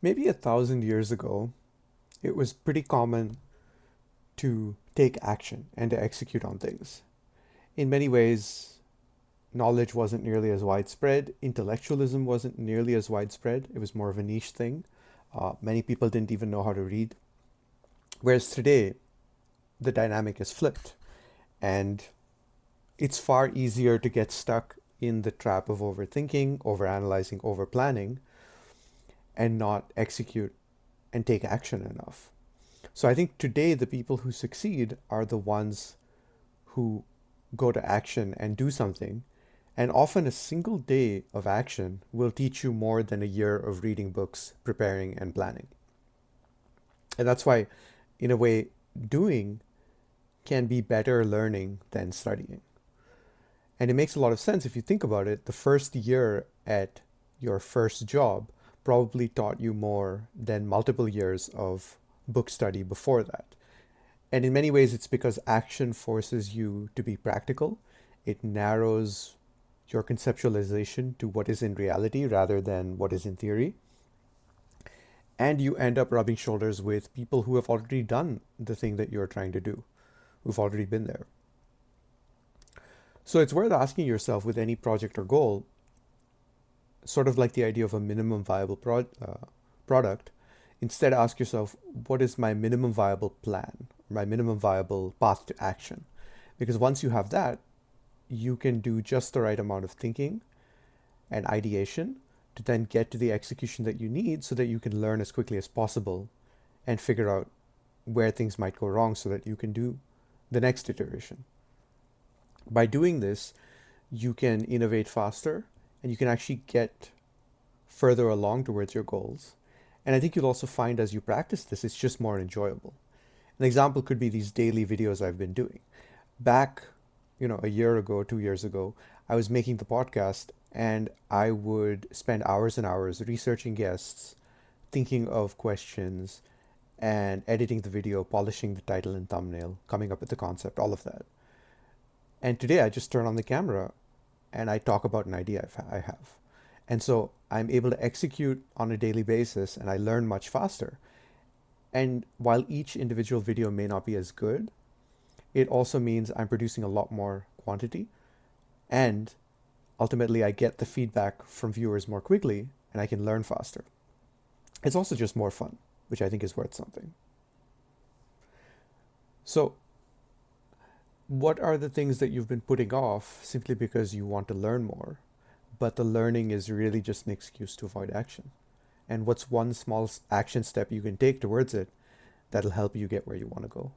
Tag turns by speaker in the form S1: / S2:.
S1: Maybe 1,000 years ago, it was pretty common to take action and to execute on things. In many ways, knowledge wasn't nearly as widespread. Intellectualism wasn't nearly as widespread. It was more of a niche thing. Many people didn't even know how to read. Whereas today, the dynamic is flipped, and it's far easier to get stuck in the trap of overthinking, overanalyzing, overplanning, and not execute and take action enough. So I think today the people who succeed are the ones who go to action and do something. And often a single day of action will teach you more than a year of reading books, preparing, and planning. And that's why, in a way, doing can be better learning than studying. And it makes a lot of sense if you think about it. The first year at your first job probably taught you more than multiple years of book study before that. And in many ways, it's because action forces you to be practical. It narrows your conceptualization to what is in reality rather than what is in theory. And you end up rubbing shoulders with people who have already done the thing that you're trying to do, who've already been there. So it's worth asking yourself with any project or goal, sort of like the idea of a minimum viable product. Instead, ask yourself, what is my minimum viable plan, my minimum viable path to action? Because once you have that, you can do just the right amount of thinking and ideation to then get to the execution that you need so that you can learn as quickly as possible and figure out where things might go wrong so that you can do the next iteration. By doing this, you can innovate faster and you can actually get further along towards your goals. And I think you'll also find as you practice this, it's just more enjoyable. An example could be these daily videos I've been doing. Back, a year ago, 2 years ago, I was making the podcast and I would spend hours and hours researching guests, thinking of questions, and editing the video, polishing the title and thumbnail, coming up with the concept, all of that. And today I just turn on the camera and I talk about an idea I have. And so I'm able to execute on a daily basis and I learn much faster. And while each individual video may not be as good, it also means I'm producing a lot more quantity. And ultimately, I get the feedback from viewers more quickly and I can learn faster. It's also just more fun, which I think is worth something. So, what are the things that you've been putting off simply because you want to learn more, but the learning is really just an excuse to avoid action? And what's one small action step you can take towards it that'll help you get where you want to go?